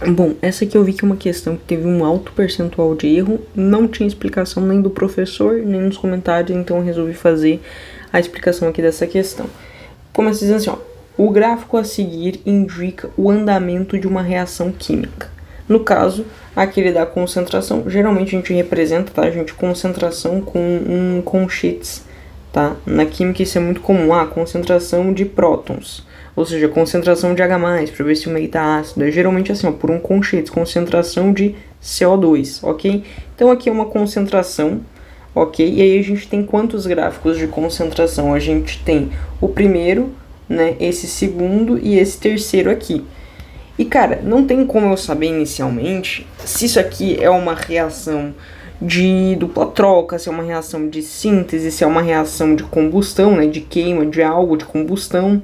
Bom, essa aqui eu vi que é uma questão que teve um alto percentual de erro, não tinha explicação nem do professor, nem nos comentários, então eu resolvi fazer a explicação aqui dessa questão. Começa dizendo assim, ó, o gráfico a seguir indica o andamento de uma reação química. No caso, aquele da concentração, geralmente a gente representa, tá, gente, concentração com um colchetes, tá? Na química isso é muito comum, concentração de prótons, ou seja, concentração de H+, para ver se o meio tá ácido. É geralmente assim, ó, por um colchetes, concentração de CO2, ok? Então aqui é uma concentração, ok? E aí a gente tem quantos gráficos de concentração? A gente tem o primeiro, né, esse segundo e esse terceiro aqui. E cara, não tem como eu saber inicialmente se isso aqui é uma reação de dupla troca, se é uma reação de síntese, se é uma reação de combustão, né, de queima de algo, de combustão,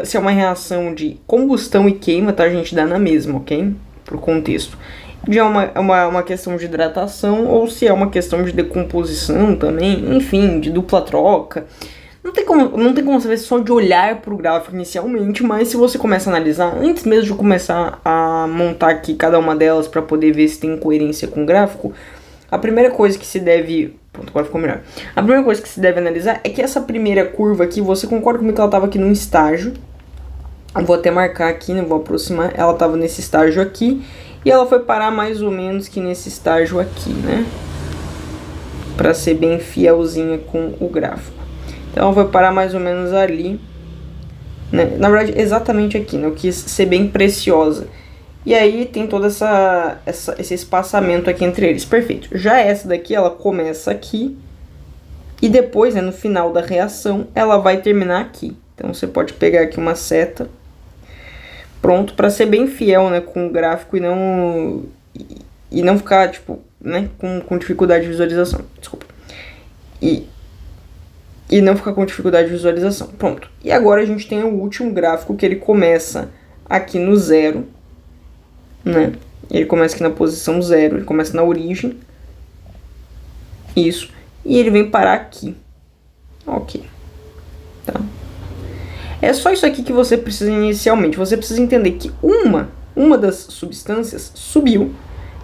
se é uma reação de combustão e queima, tá, gente, dá na mesma, ok? Pro contexto. De uma questão de hidratação ou se é uma questão de decomposição também, enfim, de dupla troca. Não tem como saber só de olhar para o gráfico inicialmente, mas se você começa a analisar, antes mesmo de começar a montar aqui cada uma delas para poder ver se tem coerência com o gráfico, a primeira coisa que se deve... Pronto, agora ficou melhor. A primeira coisa que se deve analisar é que essa primeira curva aqui, você concorda comigo que ela estava aqui num estágio? Eu vou até marcar aqui, né? Vou aproximar. Ela estava nesse estágio aqui e ela foi parar mais ou menos que nesse estágio aqui, né? Para ser bem fielzinha com o gráfico. Então ela vai parar mais ou menos ali, né? Na verdade, exatamente aqui, né? Eu quis ser bem preciosa. E aí tem todo esse espaçamento aqui entre eles. Perfeito. Já essa daqui, ela começa aqui. E depois, né, no final da reação, ela vai terminar aqui. Então você pode pegar aqui uma seta. Pronto, para ser bem fiel, né, com o gráfico e não ficar, tipo, né, com dificuldade de visualização. Desculpa. E não ficar com dificuldade de visualização. Pronto. E agora a gente tem o último gráfico que ele começa aqui no 0, né? Ele começa aqui na posição 0, ele começa na origem. Isso. E ele vem parar aqui. Ok. Tá? É só isso aqui que você precisa inicialmente. Você precisa entender que uma das substâncias subiu,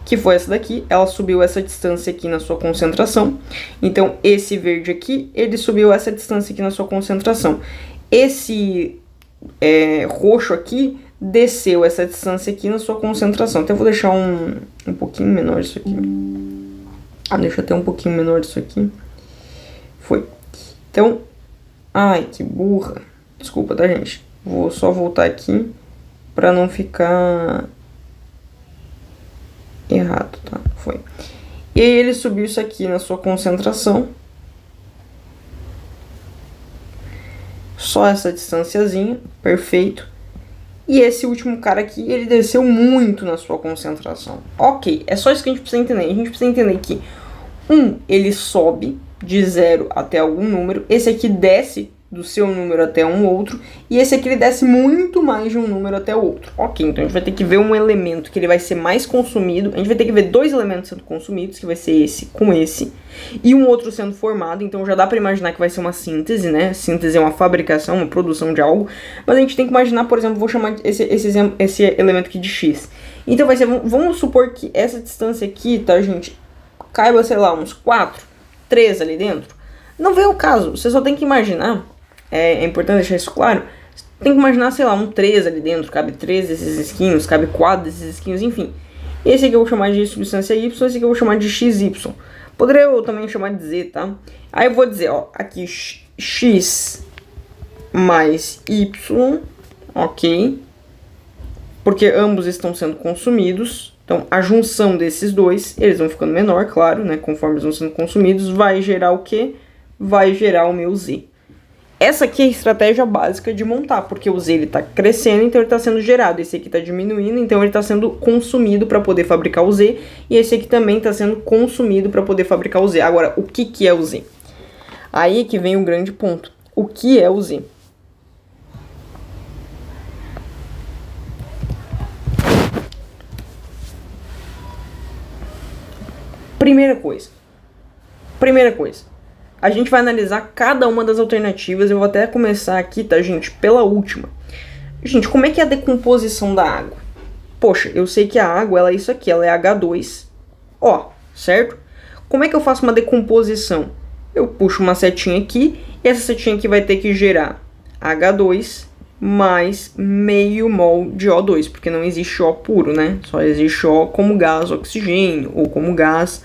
que foi essa daqui, ela subiu essa distância aqui na sua concentração. Então, esse verde aqui, ele subiu essa distância aqui na sua concentração. Esse roxo aqui desceu essa distância aqui na sua concentração. Então, eu vou deixar um pouquinho menor isso aqui. Deixa eu ter um pouquinho menor isso aqui. Foi. Então, ai, que burra. Desculpa, tá, gente? Vou só voltar aqui pra não ficar... errado, tá? Foi. E aí ele subiu isso aqui na sua concentração. Só essa distanciazinha, perfeito. E esse último cara aqui, ele desceu muito na sua concentração. Ok, é só isso que a gente precisa entender. A gente precisa entender que ele sobe de 0 até algum número. Esse aqui desce do seu número até um outro, e esse aqui ele desce muito mais de um número até o outro. Ok, então a gente vai ter que ver um elemento que ele vai ser mais consumido, a gente vai ter que ver dois elementos sendo consumidos, que vai ser esse com esse, e um outro sendo formado, então já dá pra imaginar que vai ser uma síntese, né? Síntese é uma fabricação, uma produção de algo, mas a gente tem que imaginar, por exemplo, vou chamar esse elemento aqui de X. Então vai ser, vamos supor que essa distância aqui, tá, gente, caiba, sei lá, uns 4, 3 ali dentro. Não vem o caso, você só tem que imaginar. É importante deixar isso claro. Tem que imaginar, sei lá, um 3 ali dentro. Cabe 3 desses esquinhos, cabe 4 desses esquinhos, enfim. Esse aqui eu vou chamar de substância Y, esse aqui eu vou chamar de XY. Poderia eu também chamar de Z, tá? Aí eu vou dizer, ó, aqui X mais Y, ok? Porque ambos estão sendo consumidos. Então a junção desses dois, eles vão ficando menor, claro, né? Conforme eles vão sendo consumidos, vai gerar o quê? Vai gerar o meu Z. Essa aqui é a estratégia básica de montar, porque o Z ele está crescendo, então ele está sendo gerado. Esse aqui está diminuindo, então ele está sendo consumido para poder fabricar o Z. E esse aqui também está sendo consumido para poder fabricar o Z. Agora, o que é o Z? Aí que vem o grande ponto. O que é o Z? Primeira coisa. A gente vai analisar cada uma das alternativas. Eu vou até começar aqui, tá, gente? Pela última. Gente, como é que é a decomposição da água? Poxa, eu sei que a água, ela é isso aqui, ela é H2O, certo? Como é que eu faço uma decomposição? Eu puxo uma setinha aqui, e essa setinha aqui vai ter que gerar H2 mais meio mol de O2, porque não existe O puro, né? Só existe O como gás oxigênio, ou como gás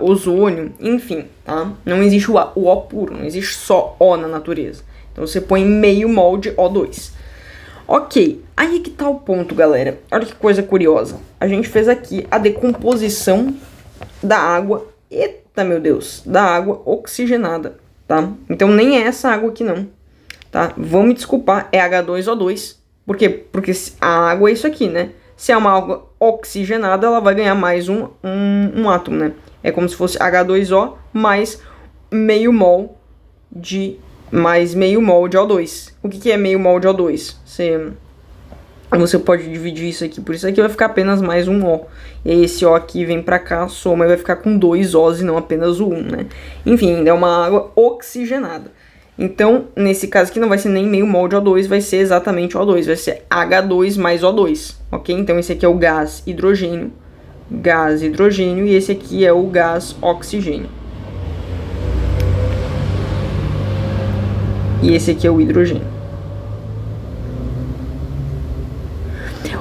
ozônio, enfim, tá? Não existe o O puro, não existe só O na natureza. Então você põe meio mol de O2. Ok, aí que tá o ponto, galera. Olha que coisa curiosa. A gente fez aqui a decomposição da água, eita meu Deus, da água oxigenada, tá? Então nem é essa água aqui não, tá? Vão me desculpar, é H2O2. Por quê? Porque a água é isso aqui, né? Se é uma água oxigenada, ela vai ganhar mais um átomo, né? É como se fosse H2O mais meio mol de O2. O que é meio mol de O2? Você pode dividir isso aqui por isso aqui, vai ficar apenas mais um O. E aí esse O aqui vem pra cá, soma e vai ficar com 2 Os e não apenas o 1, né? Enfim, ainda é uma água oxigenada. Então, nesse caso aqui não vai ser nem meio mol de O2, vai ser exatamente O2, vai ser H2 mais O2, ok? Então esse aqui é o gás hidrogênio, e esse aqui é o gás oxigênio. E esse aqui é o hidrogênio.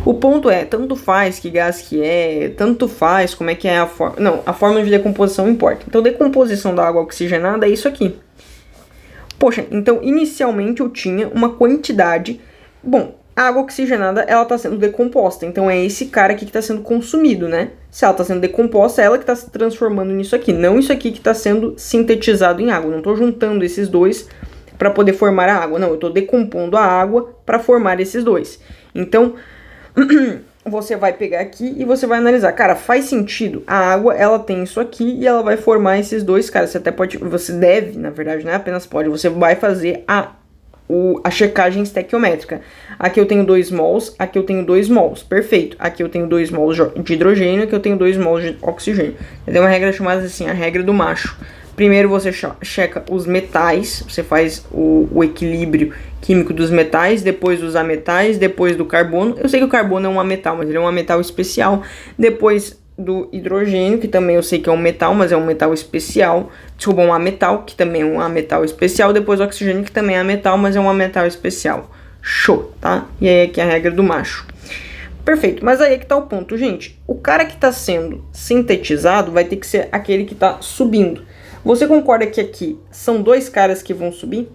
O ponto é, tanto faz que gás que é, tanto faz como é que é a forma... Não, a forma de decomposição importa. Então, decomposição da água oxigenada é isso aqui. Poxa, então, inicialmente eu tinha uma quantidade... Bom, a água oxigenada, ela está sendo decomposta. Então, é esse cara aqui que está sendo consumido, né? Se ela está sendo decomposta, é ela que está se transformando nisso aqui. Não isso aqui que está sendo sintetizado em água. Não estou juntando esses dois para poder formar a água. Não, eu estou decompondo a água para formar esses dois. Então... você vai pegar aqui e você vai analisar. Cara, faz sentido. A água, ela tem isso aqui e ela vai formar esses dois caras. Você até pode, você deve, na verdade, não é apenas pode, você vai fazer a checagem estequiométrica. Aqui eu tenho 2 mols, aqui eu tenho 2 mols. Perfeito. Aqui eu tenho 2 mols de hidrogênio, aqui eu tenho 2 mols de oxigênio. Tem uma regra chamada assim, a regra do macho. Primeiro você checa os metais, você faz o equilíbrio químico dos metais, depois dos ametais, depois do carbono. Eu sei que o carbono é um ametal, mas ele é um metal especial. Depois do hidrogênio, que também eu sei que é um metal, mas é um metal especial. Desculpa, um ametal, que também é um ametal especial. Depois o oxigênio, que também é ametal, mas é um ametal especial. Show, tá? E aí aqui é a regra do macho. Perfeito, mas aí é que tá o ponto, gente. O cara que está sendo sintetizado vai ter que ser aquele que está subindo. Você concorda que aqui são 2 caras que vão subir?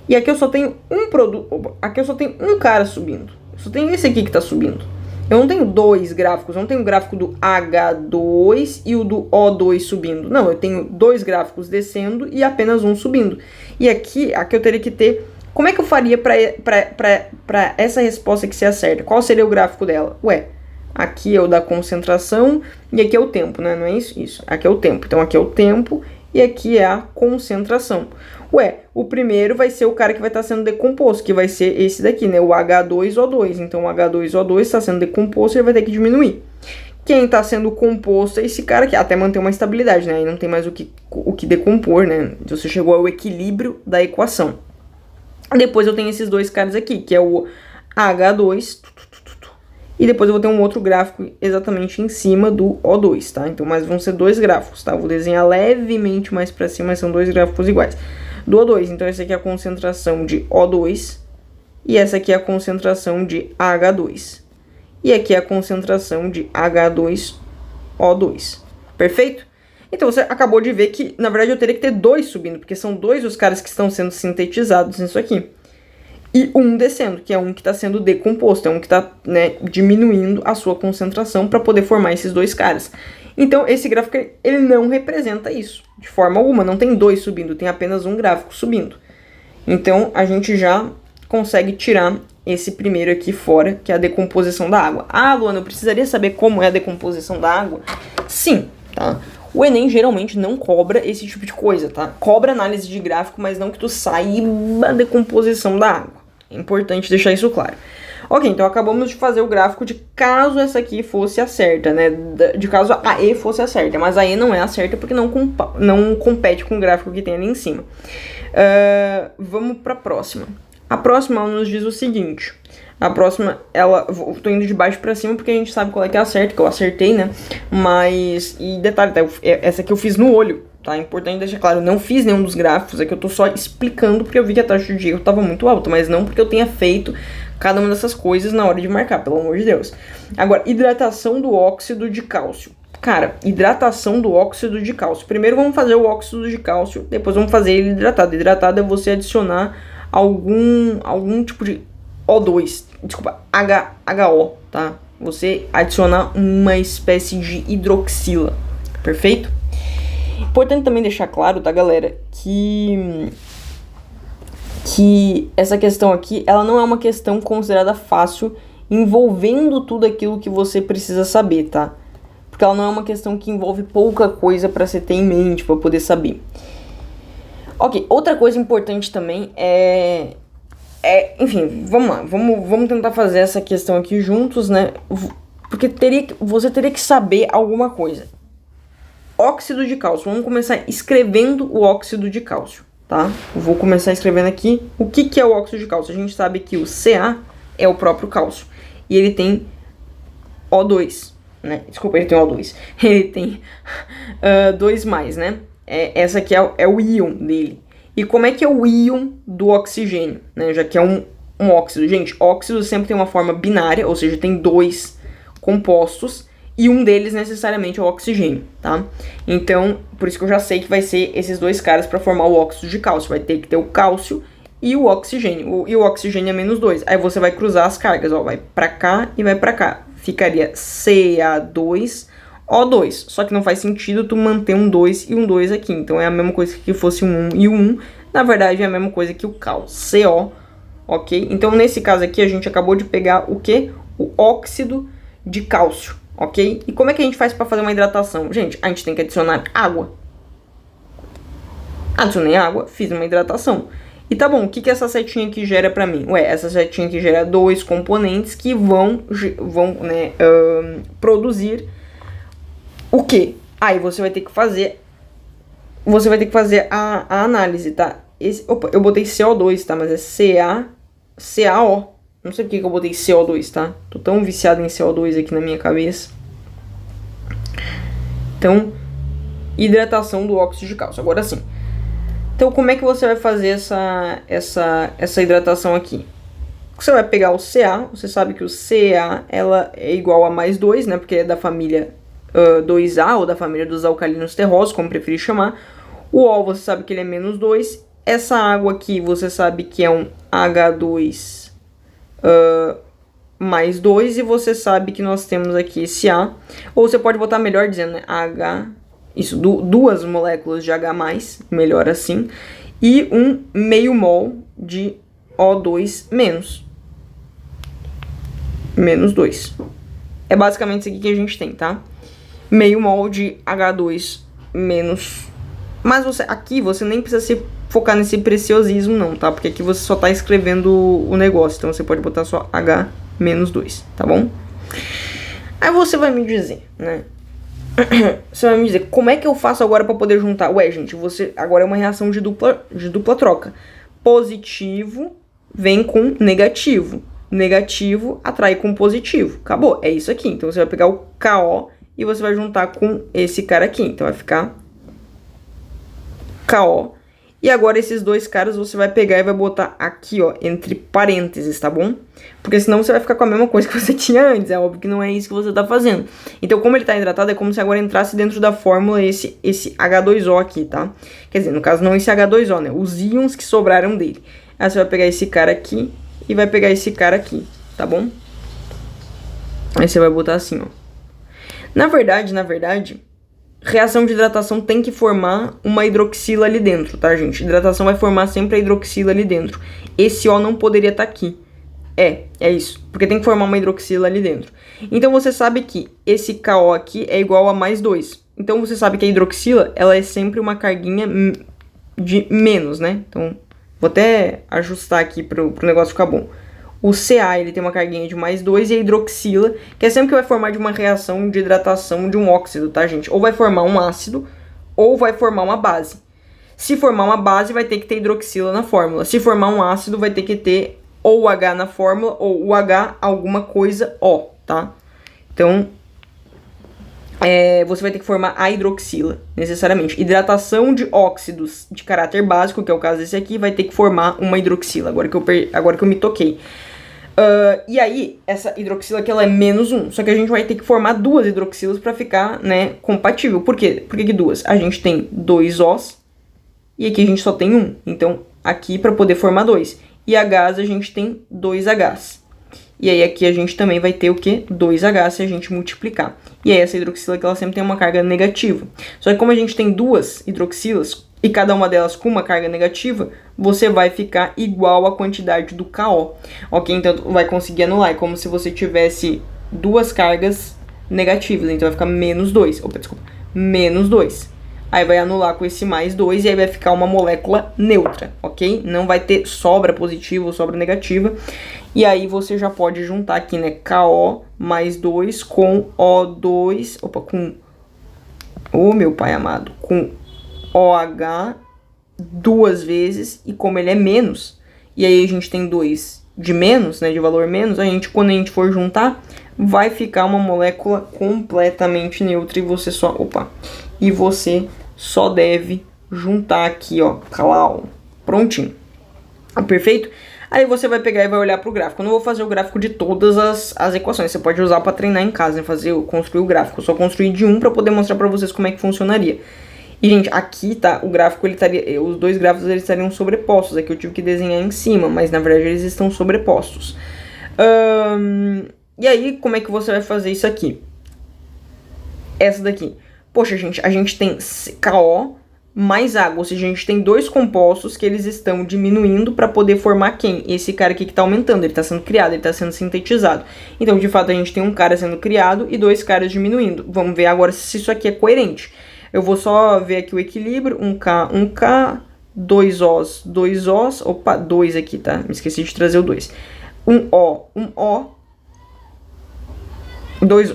E aqui eu só tenho um produto. Aqui eu só tenho um cara subindo. Eu só tenho esse aqui que está subindo. Eu não tenho 2 gráficos. Eu não tenho o gráfico do H2 e o do O2 subindo. Não, eu tenho 2 gráficos descendo e apenas um subindo. E aqui eu teria que ter... Como é que eu faria para essa resposta que se acerta? Qual seria o gráfico dela? Ué, aqui é o da concentração e aqui é o tempo, né? Não é isso? Isso. Aqui é o tempo. Então aqui é o tempo e aqui é a concentração. Ué, o primeiro vai ser o cara que vai estar sendo decomposto, que vai ser esse daqui, né? O H2O2. Então o H2O2 está sendo decomposto e ele vai ter que diminuir. Quem está sendo composto é esse cara aqui, até manter uma estabilidade, né? Aí não tem mais o que decompor, né? Você chegou ao equilíbrio da equação. Depois eu tenho esses 2 caras aqui, que é o H2, e depois eu vou ter um outro gráfico exatamente em cima do O2, tá? Então, mas vão ser 2 gráficos, tá? Eu vou desenhar levemente mais para cima, mas são 2 gráficos iguais. Do O2, então essa aqui é a concentração de O2, e essa aqui é a concentração de H2. E aqui é a concentração de H2O2. Perfeito? Então você acabou de ver que, na verdade, eu teria que ter 2 subindo, porque são 2 os caras que estão sendo sintetizados nisso aqui. E um descendo, que é um que está sendo decomposto, é um que está, né, diminuindo a sua concentração para poder formar esses 2 caras. Então esse gráfico, ele não representa isso, de forma alguma. Não tem 2 subindo, tem apenas um gráfico subindo. Então a gente já consegue tirar esse primeiro aqui fora, que é a decomposição da água. Ah, Luana, eu precisaria saber como é a decomposição da água? Sim, tá? O Enem geralmente não cobra esse tipo de coisa, tá? Cobra análise de gráfico, mas não que tu saiba a decomposição da água. É importante deixar isso claro. Ok, então acabamos de fazer o gráfico de caso essa aqui fosse a certa, né? De caso a E fosse a certa, mas a E não é a certa porque não compete com o gráfico que tem ali em cima. Vamos para a próxima. A próxima nos diz o seguinte. A próxima, eu tô indo de baixo pra cima porque a gente sabe qual é que é a certa, que eu acertei, né? Mas, e detalhe, tá? Essa aqui eu fiz no olho, tá? É importante deixar claro, eu não fiz nenhum dos gráficos, aqui eu tô só explicando porque eu vi que a taxa de erro tava muito alta, mas não porque eu tenha feito cada uma dessas coisas na hora de marcar, pelo amor de Deus. Agora, hidratação do óxido de cálcio. Cara, hidratação do óxido de cálcio. Primeiro vamos fazer o óxido de cálcio, depois vamos fazer ele hidratado. Hidratado é você adicionar algum tipo de O2, desculpa, HO, tá? Você adicionar uma espécie de hidroxila, perfeito? Importante também deixar claro, tá, galera, que essa questão aqui, ela não é uma questão considerada fácil, envolvendo tudo aquilo que você precisa saber, tá? Porque ela não é uma questão que envolve pouca coisa para você ter em mente, para poder saber. Ok, outra coisa importante também enfim, vamos lá, vamos tentar fazer essa questão aqui juntos, né? Porque você teria que saber alguma coisa. Óxido de cálcio, vamos começar escrevendo o óxido de cálcio, tá? Eu vou começar escrevendo aqui o que é o óxido de cálcio. A gente sabe que o Ca é o próprio cálcio e ele tem O2, né? Desculpa, ele tem O2. Ele tem 2+, né? Essa aqui é o íon dele. E como é que é o íon do oxigênio, né? Já que é um óxido. Gente, óxido sempre tem uma forma binária, ou seja, tem 2 compostos e um deles necessariamente é o oxigênio, tá? Então, por isso que eu já sei que vai ser esses 2 caras para formar o óxido de cálcio. Vai ter que ter o cálcio e o oxigênio. E o oxigênio é -2. Aí você vai cruzar as cargas, ó, vai para cá e vai para cá. Ficaria Ca2O2. Só que não faz sentido tu manter um 2 e um 2 aqui. Então é a mesma coisa que fosse um 1 e um 1. Na verdade é a mesma coisa que o cal, CO, ok? Então nesse caso aqui a gente acabou de pegar o que? O óxido de cálcio, ok? E como é que a gente faz para fazer uma hidratação? Gente, a gente tem que adicionar água. Adicionei água, fiz uma hidratação. E tá bom, o que essa setinha aqui gera pra mim? Ué, essa setinha aqui gera 2 componentes que vão né, produzir o quê? Aí você vai ter que fazer a análise, tá? Opa, eu botei CO2, tá? Mas é CaO. Não sei por que eu botei CO2, tá? Tô tão viciado em CO2 aqui na minha cabeça. Então, hidratação do óxido de cálcio. Agora sim. Então, como é que você vai fazer essa hidratação aqui? Você vai pegar o Ca, você sabe que o Ca ela é igual a +2, né? Porque é da família 2A, ou da família dos alcalinos terrosos, como preferir chamar. O O você sabe que ele é -2. Essa água aqui você sabe que é um H2 mais 2. E você sabe que nós temos aqui esse A. Ou você pode botar melhor dizendo, né? Isso, 2 moléculas de H+, melhor assim. E um meio mol de O2 menos 2. É basicamente isso aqui que a gente tem, tá? Meio mol de H2 menos. Mas aqui você nem precisa se focar nesse preciosismo não, tá? Porque aqui você só tá escrevendo o negócio. Então você pode botar só H menos 2, tá bom? Aí você vai me dizer, né? Você vai me dizer, como é que eu faço agora para poder juntar? Ué, gente, agora é uma reação de dupla troca. Positivo vem com negativo. Negativo atrai com positivo. Acabou, é isso aqui. Então você vai pegar o KO e você vai juntar com esse cara aqui. Então vai ficar KO. E agora esses 2 caras você vai pegar e vai botar aqui, ó, entre parênteses, tá bom? Porque senão você vai ficar com a mesma coisa que você tinha antes. É óbvio que não é isso que você tá fazendo. Então, como ele tá hidratado, é como se agora entrasse dentro da fórmula esse H2O aqui, tá? Quer dizer, no caso não esse H2O, né? Os íons que sobraram dele. Aí você vai pegar esse cara aqui e vai pegar esse cara aqui, tá bom? Aí você vai botar assim, ó. Na verdade, reação de hidratação tem que formar uma hidroxila ali dentro, tá, gente? Hidratação vai formar sempre a hidroxila ali dentro. Esse O não poderia estar aqui. É isso. Porque tem que formar uma hidroxila ali dentro. Então você sabe que esse KO aqui é igual a +2. Então você sabe que a hidroxila, ela é sempre uma carguinha de menos, né? Então, vou até ajustar aqui pro negócio ficar bom. O Ca, ele tem uma carguinha de +2 e a hidroxila, que é sempre que vai formar de uma reação de hidratação de um óxido, tá, gente? Ou vai formar um ácido, ou vai formar uma base. Se formar uma base, vai ter que ter hidroxila na fórmula. Se formar um ácido, vai ter que ter ou o H na fórmula, ou o H alguma coisa O, tá? Então, você vai ter que formar a hidroxila, necessariamente. Hidratação de óxidos de caráter básico, que é o caso desse aqui, vai ter que formar uma hidroxila, agora que eu me toquei. E aí, essa hidroxila aqui, ela é -1, só que a gente vai ter que formar 2 hidroxilas para ficar, né, compatível. Por quê? Por que 2? A gente tem 2 Os e aqui a gente só tem 1. Então, aqui para poder formar 2. E Hs a gente tem 2 Hs. E aí aqui a gente também vai ter o quê? 2H se a gente multiplicar. E aí essa hidroxila que ela sempre tem uma carga negativa. Só que como a gente tem 2 hidroxilas, e cada uma delas com uma carga negativa, você vai ficar igual à quantidade do KO. Ok? Então vai conseguir anular. É como se você tivesse 2 cargas negativas. Então vai ficar -2. Opa, desculpa. -2. Aí vai anular com esse +2 e aí vai ficar uma molécula neutra, ok? Não vai ter sobra positiva ou sobra negativa. E aí você já pode juntar aqui, né, KO mais 2 com O2, meu pai amado, com OH 2 vezes, e como ele é menos, e aí a gente tem 2 de menos, né, de valor menos, quando a gente for juntar, vai ficar uma molécula completamente neutra e você só deve juntar aqui, ó, prontinho. Perfeito? Aí você vai pegar e vai olhar para o gráfico. Eu não vou fazer o gráfico de todas as equações. Você pode usar para treinar em casa, né? Construir o gráfico. Eu só construí de um para poder mostrar para vocês como é que funcionaria. E, gente, aqui tá, o gráfico, os 2 gráficos eles estariam sobrepostos. Aqui eu tive que desenhar em cima, mas na verdade eles estão sobrepostos. E aí, como é que você vai fazer isso aqui? Essa daqui. Poxa, gente, a gente tem KO mais água, ou seja, a gente tem 2 compostos que eles estão diminuindo para poder formar quem? Esse cara aqui que está aumentando, ele está sendo criado, ele está sendo sintetizado. Então, de fato, a gente tem um cara sendo criado e 2 caras diminuindo. Vamos ver agora se isso aqui é coerente. Eu vou só ver aqui o equilíbrio, 1K, 2 Os, 2 Os, 2 aqui, tá? Me esqueci de trazer o 2. 1 O, 2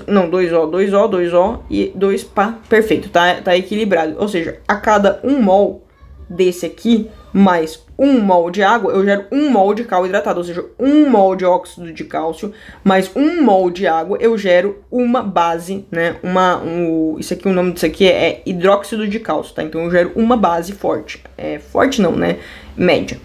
O e 2 pá, perfeito, tá equilibrado. Ou seja, a cada 1 mol desse aqui, mais 1 mol de água, eu gero 1 mol de cal hidratado. Ou seja, 1 mol de óxido de cálcio, mais 1 mol de água, eu gero uma base, né? Isso aqui, o nome disso aqui é hidróxido de cálcio, tá? Então eu gero uma base forte. Forte não, né? Média.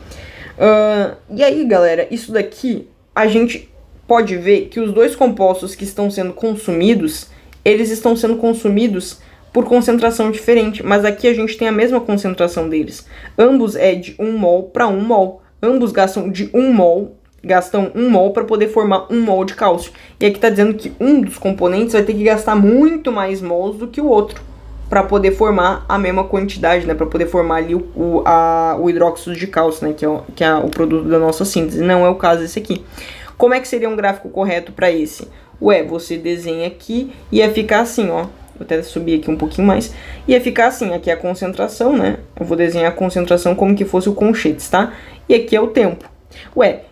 E aí, galera, isso daqui, a gente pode ver que os 2 compostos que estão sendo consumidos, eles estão sendo consumidos por concentração diferente, mas aqui a gente tem a mesma concentração deles. Ambos é de 1 mol para 1 mol. Ambos gastam 1 mol para poder formar 1 mol de cálcio. E aqui está dizendo que um dos componentes vai ter que gastar muito mais mols do que o outro para poder formar a mesma quantidade, né? Para poder formar ali o hidróxido de cálcio, né? Que é o produto da nossa síntese. Não é o caso desse aqui. Como é que seria um gráfico correto para esse? Você desenha aqui e ia ficar assim, ó. Vou até subir aqui um pouquinho mais. Ia ficar assim, aqui é a concentração, né? Eu vou desenhar a concentração como que fosse o conchetes, tá? E aqui é o tempo.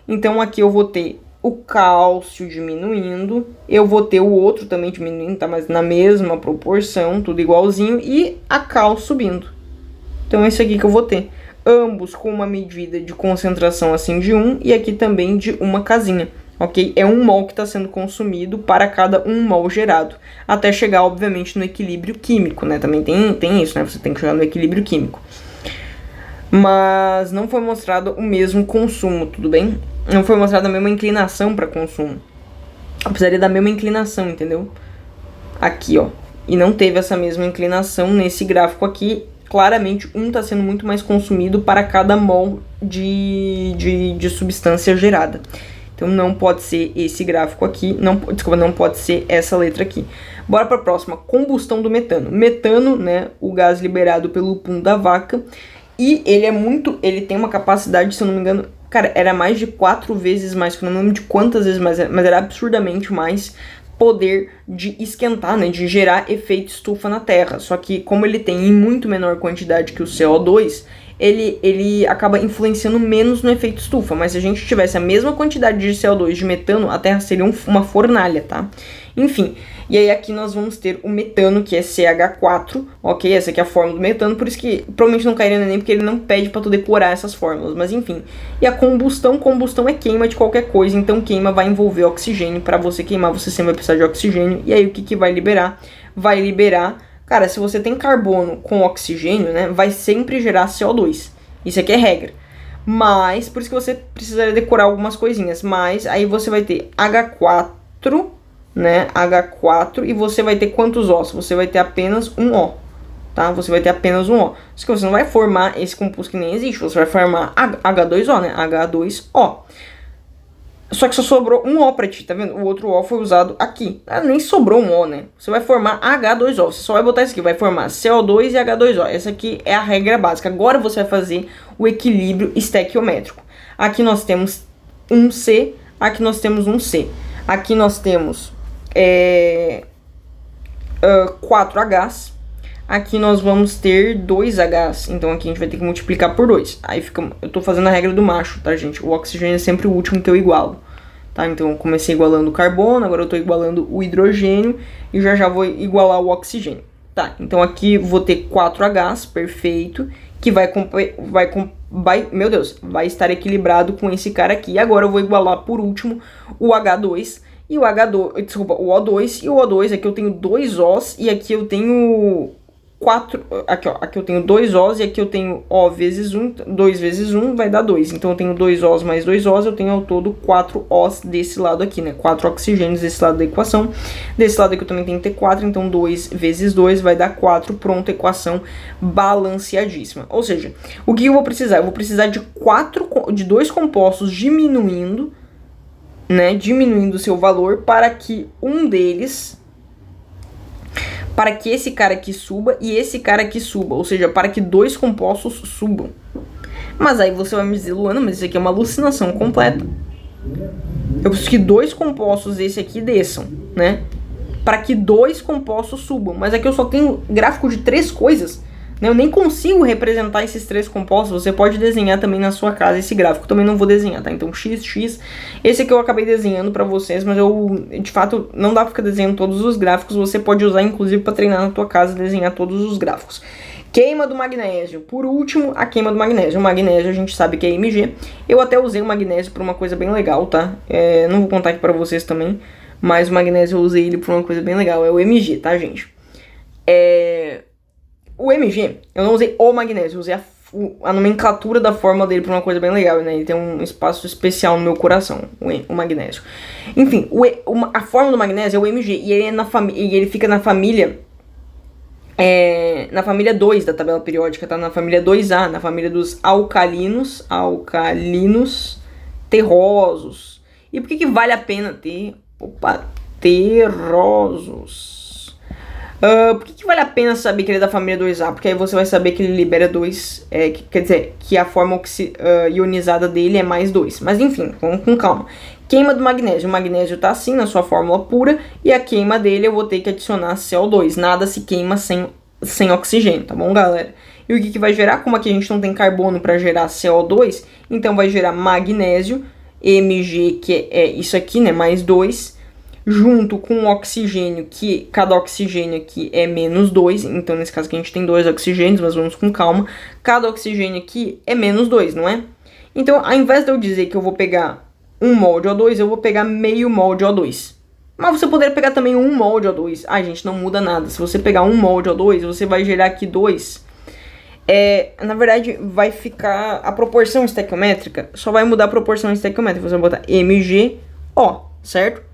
Então aqui eu vou ter o cálcio diminuindo. Eu vou ter o outro também diminuindo, tá? Mas na mesma proporção, tudo igualzinho. E a cal subindo. Então é isso aqui que eu vou ter. Ambos com uma medida de concentração assim de 1 e aqui também de uma casinha, ok? É 1 mol que está sendo consumido para cada 1 mol gerado, até chegar, obviamente, no equilíbrio químico, né? Também tem isso, né? Você tem que chegar no equilíbrio químico. Mas não foi mostrado o mesmo consumo, tudo bem? Não foi mostrada a mesma inclinação para consumo. Eu precisaria da mesma inclinação, entendeu? Aqui, ó. E não teve essa mesma inclinação nesse gráfico aqui. Claramente, um está sendo muito mais consumido para cada mol de substância gerada. Então, não pode ser esse gráfico aqui. Não pode ser essa letra aqui. Bora para a próxima. Combustão do metano. Metano, né? O gás liberado pelo pum da vaca. E ele tem uma capacidade, se eu não me engano, cara, era mais de 4 vezes mais, que eu não lembro de quantas vezes mais, mas era absurdamente mais poder de esquentar, né, de gerar efeito estufa na Terra. Só que como ele tem em muito menor quantidade que o CO2, ele acaba influenciando menos no efeito estufa. Mas se a gente tivesse a mesma quantidade de CO2 de metano, a Terra seria uma fornalha, tá? Enfim, e aí aqui nós vamos ter o metano, que é CH4, ok? Essa aqui é a fórmula do metano, por isso que provavelmente não cairia no Enem, porque ele não pede para tu decorar essas fórmulas, mas enfim. E a combustão é queima de qualquer coisa, então queima vai envolver oxigênio. Para você queimar, você sempre vai precisar de oxigênio, e aí o que vai liberar? Vai liberar, cara, se você tem carbono com oxigênio, né, vai sempre gerar CO2. Isso aqui é regra. Mas, por isso que você precisaria decorar algumas coisinhas. Mas, aí você vai ter H4, né, H4, e você vai ter quantos Os? Você vai ter apenas um O, tá? Você vai ter apenas um O. Só que você não vai formar esse composto que nem existe. Você vai formar H2O, né, H2O. Só que só sobrou um O pra ti, tá vendo? O outro O foi usado aqui. Nem sobrou um O, né? Você vai formar H2O. Você só vai botar isso aqui. Vai formar CO2 e H2O. Essa aqui é a regra básica. Agora você vai fazer o equilíbrio estequiométrico. Aqui nós temos um C. Aqui nós temos um C. Aqui nós temos 4 Hs. Aqui nós vamos ter 2 Hs. Então aqui a gente vai ter que multiplicar por 2. Aí fica. Eu tô fazendo a regra do macho, tá, gente? O oxigênio é sempre o último que eu igualo. Tá? Então eu comecei igualando o carbono, agora eu tô igualando o hidrogênio e já vou igualar o oxigênio. Tá? Então aqui vou ter 4 Hs, perfeito, que vai estar equilibrado com esse cara aqui. E agora eu vou igualar por último o H2 e o H2, desculpa, o O2 e o O2. Aqui eu tenho 2 Os e aqui eu tenho 4, aqui eu tenho 2 Os e aqui eu tenho O vezes 1, 2 vezes 1 vai dar 2. Então eu tenho 2 Os mais 2 Os, eu tenho ao todo 4 Os desse lado aqui, né? 4 oxigênios desse lado da equação. Desse lado aqui eu também tenho que ter 4, então 2 vezes 2 vai dar 4, pronto, equação balanceadíssima. Ou seja, o que eu vou precisar? Eu vou precisar de 2 compostos diminuindo, né? Diminuindo o seu valor para que um deles... para que esse cara aqui suba e esse cara aqui suba. Ou seja, para que 2 compostos subam. Mas aí você vai me dizer, Luana, mas isso aqui é uma alucinação completa. Eu preciso que 2 compostos desse aqui desçam, né? Para que 2 compostos subam. Mas aqui eu só tenho gráfico de 3 coisas. Né? Eu nem consigo representar esses 3 compostos. Você pode desenhar também na sua casa esse gráfico. Eu também não vou desenhar, tá? Então x, x. Esse aqui eu acabei desenhando pra vocês, mas eu, de fato, não dá pra ficar desenhando todos os gráficos. Você pode usar, inclusive, pra treinar na tua casa, desenhar todos os gráficos. Queima do magnésio. Por último, a queima do magnésio. O magnésio a gente sabe que é Mg. Eu até usei o magnésio pra uma coisa bem legal, tá? Não vou contar aqui pra vocês também, mas o magnésio eu usei ele pra uma coisa bem legal. É o Mg, tá, gente? O Mg, eu não usei o magnésio, eu usei a nomenclatura da fórmula dele pra uma coisa bem legal, né? Ele tem um espaço especial no meu coração, o magnésio. Enfim, a fórmula do magnésio é o Mg, e ele fica na família... na família 2 da tabela periódica, tá? Na família 2A, na família dos alcalinos terrosos. E por que vale a pena ter... terrosos? Por que vale a pena saber que ele é da família 2A? Porque aí você vai saber que ele libera 2, quer dizer, que a forma ionizada dele é mais 2. Mas enfim, vamos com calma. Queima do magnésio. O magnésio tá assim na sua fórmula pura, e a queima dele eu vou ter que adicionar CO2. Nada se queima sem oxigênio, tá bom, galera? E o que vai gerar? Como aqui a gente não tem carbono para gerar CO2, então vai gerar magnésio, Mg, que é isso aqui, né, mais 2, junto com o oxigênio, que cada oxigênio aqui é menos 2, então nesse caso aqui a gente tem 2 oxigênios, mas vamos com calma. Cada oxigênio aqui é menos 2, não é? Então, ao invés de eu dizer que eu vou pegar 1 mol de O2, eu vou pegar meio mol de O2. Mas você poderia pegar também 1 mol de O2. Ai, gente, não muda nada. Se você pegar 1 mol de O2, você vai gerar aqui 2. Na verdade, vai ficar... A proporção estequiométrica só vai mudar a proporção estequiométrica. Você vai botar MgO, certo?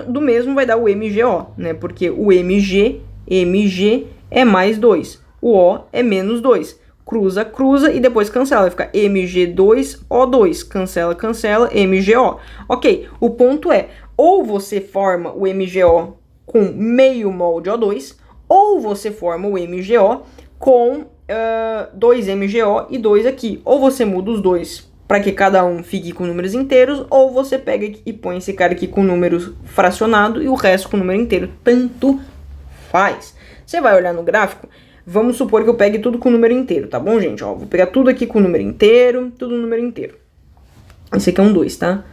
Do mesmo vai dar o MgO, né? Porque o Mg é mais 2. O O é menos 2. Cruza, cruza e depois cancela. Vai ficar Mg2O2. Cancela, cancela, MgO. Ok, o ponto é, ou você forma o MgO com meio mol de O2, ou você forma o MgO com 2 MgO e 2 aqui. Ou você muda os dois para que cada um fique com números inteiros, ou você pega e põe esse cara aqui com número fracionado e o resto com número inteiro. Tanto faz. Você vai olhar no gráfico, vamos supor que eu pegue tudo com número inteiro, tá bom, gente? Ó, vou pegar tudo aqui com número inteiro, tudo número inteiro. Esse aqui é um 2, tá?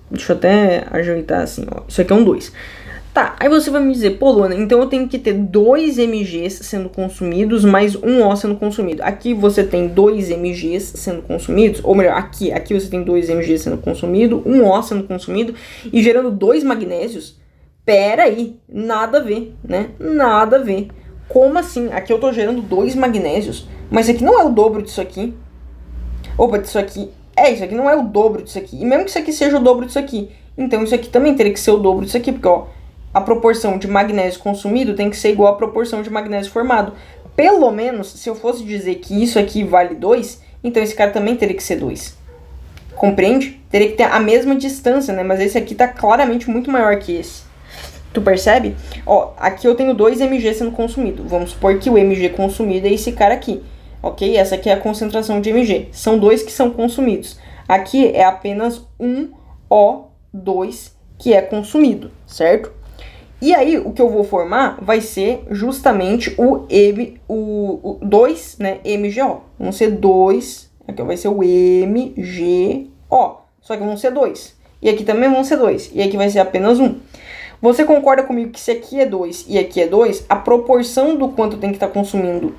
Deixa eu até ajeitar assim, ó. Isso aqui é um 2. Tá, aí você vai me dizer, pô, Luana, então eu tenho que ter 2 mgs sendo consumidos mais 1 O sendo consumido. Aqui você tem 2 mgs sendo consumidos, ou melhor, aqui você tem 2 mgs sendo consumido, 1 O sendo consumido e gerando 2 magnésios. Pera aí, nada a ver, né? Nada a ver. Como assim? Aqui eu tô gerando 2 magnésios, mas isso aqui não é o dobro disso aqui. Opa, disso aqui. Isso aqui não é o dobro disso aqui. E mesmo que isso aqui seja o dobro disso aqui, então isso aqui também teria que ser o dobro disso aqui, porque, ó, a proporção de magnésio consumido tem que ser igual à proporção de magnésio formado. Pelo menos, se eu fosse dizer que isso aqui vale 2, então esse cara também teria que ser 2. Compreende? Teria que ter a mesma distância, né? Mas esse aqui tá claramente muito maior que esse. Tu percebe? Ó, aqui eu tenho 2 mg sendo consumido. Vamos supor que o mg consumido é esse cara aqui. Ok? Essa aqui é a concentração de mg. São 2 que são consumidos. Aqui é apenas 1 O2 que é consumido, certo? E aí, o que eu vou formar vai ser justamente o 2, né, MgO. Vão ser 2, aqui vai ser o MgO, só que vão ser 2. E aqui também vão ser 2, e aqui vai ser apenas 1. Você concorda comigo que se aqui é 2 e aqui é 2, a proporção do quanto tem que estar consumindo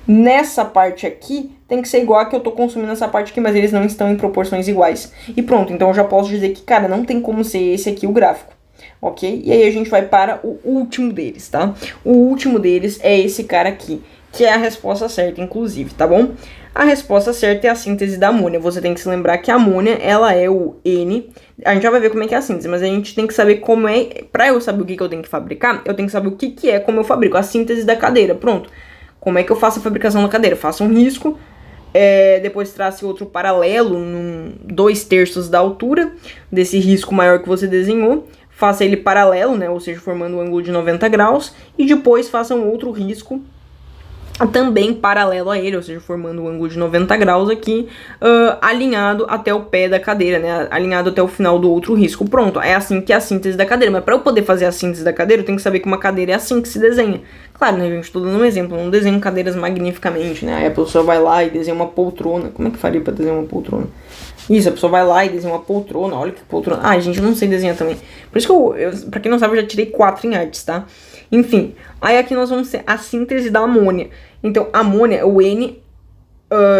nessa parte aqui tem que ser igual a que eu tô consumindo nessa parte aqui, mas eles não estão em proporções iguais. E pronto, então eu já posso dizer que, cara, não tem como ser esse aqui o gráfico. Ok? E aí a gente vai para o último deles, tá? O último deles é esse cara aqui, que é a resposta certa, inclusive, tá bom? A resposta certa é a síntese da amônia. Você tem que se lembrar que a amônia, ela é o N. A gente já vai ver como é que é a síntese, mas a gente tem que saber como é... Pra eu saber o que eu tenho que fabricar, eu tenho que saber o que é, como eu fabrico. A síntese da cadeira, pronto. Como é que eu faço a fabricação da cadeira? Faço um risco, depois trace outro paralelo, 2/3 da altura desse risco maior que você desenhou. Faça ele paralelo, né, ou seja, formando um ângulo de 90 graus, e depois faça um outro risco também paralelo a ele, ou seja, formando um ângulo de 90 graus aqui, alinhado até o pé da cadeira, né, alinhado até o final do outro risco. Pronto, é assim que é a síntese da cadeira, mas para eu poder fazer a síntese da cadeira, eu tenho que saber que uma cadeira é assim que se desenha. Claro, né, gente, tô dando um exemplo, eu não desenho cadeiras magnificamente, né, aí a pessoa vai lá e desenha uma poltrona. Como é que faria para desenhar uma poltrona? Isso, a pessoa vai lá e desenha uma poltrona, olha que poltrona. Ah, gente, eu não sei desenhar também. Por isso que eu pra quem não sabe, eu já tirei 4 em artes, tá? Enfim, aí aqui nós vamos ter a síntese da amônia. Então, a amônia é o N...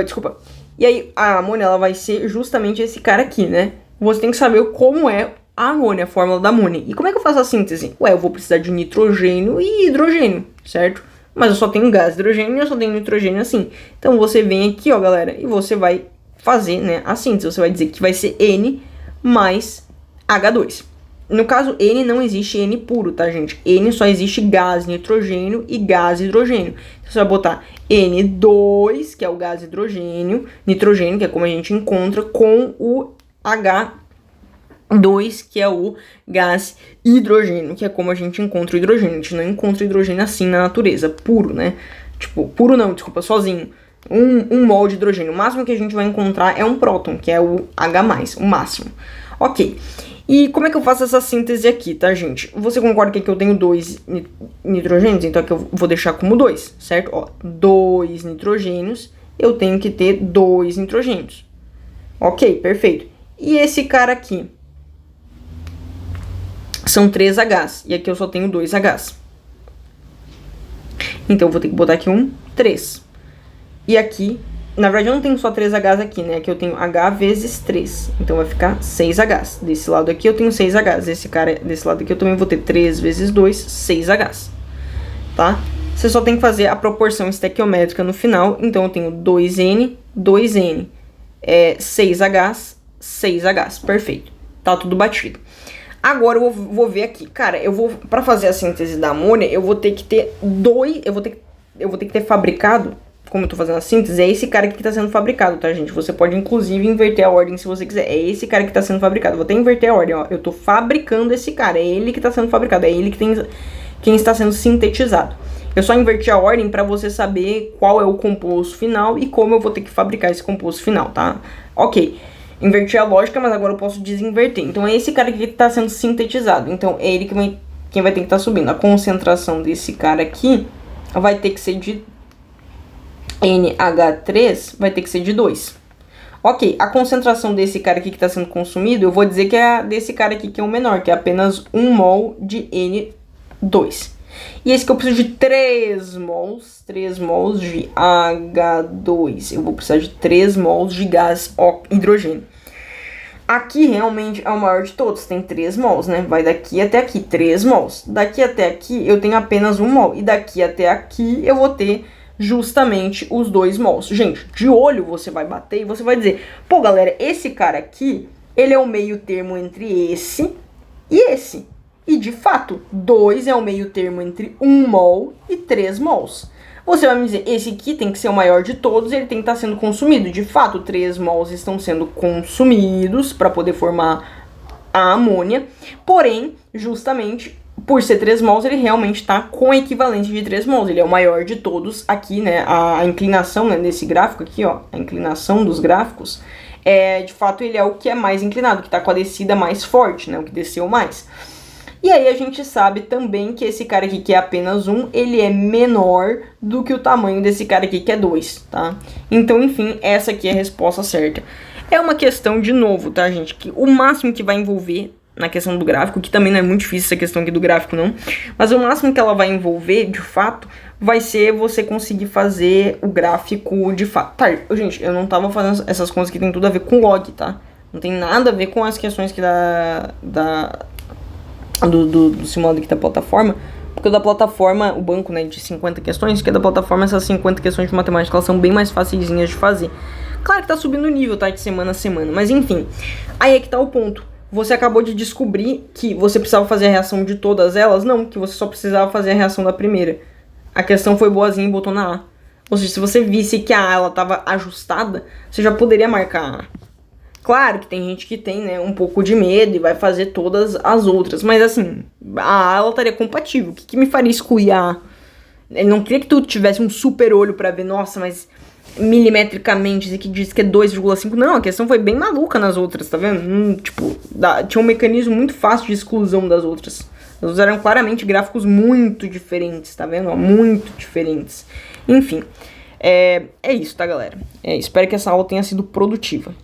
desculpa. E aí, a amônia, ela vai ser justamente esse cara aqui, né? Você tem que saber como é a amônia, a fórmula da amônia. E como é que eu faço a síntese? Ué, eu vou precisar de nitrogênio e hidrogênio, certo? Mas eu só tenho gás, hidrogênio e eu só tenho nitrogênio assim. Então, você vem aqui, ó, galera, e você vai fazer, né, a síntese. Você vai dizer que vai ser N mais H2. No caso, N não existe N puro, tá, gente? N só existe gás nitrogênio e gás hidrogênio. Então, você vai botar N2, que é o gás hidrogênio, nitrogênio, que é como a gente encontra, com o H2, que é o gás hidrogênio, que é como a gente encontra o hidrogênio. A gente não encontra hidrogênio assim na natureza, puro, né? Tipo, puro não, desculpa, sozinho. Um mol de hidrogênio. O máximo que a gente vai encontrar é um próton, que é o H+, o máximo. Ok. E como é que eu faço essa síntese aqui, tá, gente? Você concorda que eu tenho 2 nitrogênios? Então aqui eu vou deixar como 2, certo? Ó, 2 nitrogênios, eu tenho que ter 2 nitrogênios. Ok, perfeito. E esse cara aqui? São 3 Hs, e aqui eu só tenho 2 Hs. Então eu vou ter que botar aqui 3. E aqui, na verdade eu não tenho só 3 Hs aqui, né? Aqui eu tenho H vezes 3. Então vai ficar 6 Hs. Desse lado aqui eu tenho 6 Hs. Desse lado aqui eu também vou ter 3 vezes 2, 6 Hs. Tá? Você só tem que fazer a proporção estequiométrica no final. Então eu tenho 2N, 2N. 6 Hs, 6 Hs. Perfeito. Tá tudo batido. Agora eu vou ver aqui. Cara, pra fazer a síntese da amônia, eu vou ter que ter eu vou ter que ter fabricado, como eu tô fazendo a síntese, é esse cara aqui que tá sendo fabricado, tá, gente? Você pode, inclusive, inverter a ordem se você quiser. É esse cara que tá sendo fabricado. Vou até inverter a ordem, ó. Eu tô fabricando esse cara. É ele que tá sendo fabricado. É ele que quem está sendo sintetizado. Eu só inverti a ordem pra você saber qual é o composto final e como eu vou ter que fabricar esse composto final, tá? Ok. Inverti a lógica, mas agora eu posso desinverter. Então, é esse cara aqui que tá sendo sintetizado. Então, é ele quem vai ter que estar subindo. A concentração desse cara aqui vai ter que ser de NH3 vai ter que ser de 2. Ok, a concentração desse cara aqui que está sendo consumido, eu vou dizer que é desse cara aqui que é o menor, que é apenas 1 mol de 2. E esse que eu preciso de 3 mols de H2. Eu vou precisar de 3 mols de gás hidrogênio. Aqui realmente é o maior de todos, tem 3 mols, né? Vai daqui até aqui, 3 mols. Daqui até aqui eu tenho apenas 1 mol. E daqui até aqui eu vou ter justamente os 2 mols. Gente, de olho você vai bater e você vai dizer, pô galera, esse cara aqui, ele é o meio termo entre esse e esse. E de fato, 2 é o meio termo entre 1 mol e 3 mols. Você vai me dizer, esse aqui tem que ser o maior de todos, ele tem que estar sendo consumido. De fato, 3 mols estão sendo consumidos para poder formar a amônia. Porém, justamente por ser 3 mols, ele realmente está com a equivalência de 3 mols. Ele é o maior de todos aqui, né? A inclinação, né, nesse gráfico aqui, ó, a inclinação dos gráficos, de fato ele é o que é mais inclinado, que está com a descida mais forte, né? O que desceu mais. E aí a gente sabe também que esse cara aqui, que é apenas 1, ele é menor do que o tamanho desse cara aqui, que é 2, tá? Então, enfim, essa aqui é a resposta certa. É uma questão, de novo, tá, gente? Que o máximo que vai envolver na questão do gráfico, que também não é muito difícil essa questão aqui do gráfico, não. Mas o máximo que ela vai envolver, de fato, vai ser você conseguir fazer o gráfico de fato. Tá, gente, eu não tava fazendo essas contas que tem tudo a ver com log, tá? Não tem nada a ver com as questões que do simulado aqui da plataforma, porque o da plataforma, o banco, né, de 50 questões, que é da plataforma, essas 50 questões de matemática, elas são bem mais facilzinhas de fazer. Claro que tá subindo o nível, tá, de semana a semana, mas enfim, aí é que tá o ponto. Você acabou de descobrir que você precisava fazer a reação de todas elas? Não, que você só precisava fazer a reação da primeira. A questão foi boazinha e botou na A. Ou seja, se você visse que a A, ela tava ajustada, você já poderia marcar a A. Claro que tem gente que tem, né, um pouco de medo e vai fazer todas as outras. Mas assim, a A, ela estaria compatível. O que me faria excluir a A? Ele não queria que tu tivesse um super olho pra ver, nossa, mas milimetricamente que diz que é 2,5. Não, a questão foi bem maluca nas outras, tá vendo? Tipo, tinha um mecanismo muito fácil de exclusão das outras. As outras eram claramente gráficos muito diferentes, tá vendo? Muito diferentes. Enfim, é isso, tá, galera? Espero que essa aula tenha sido produtiva.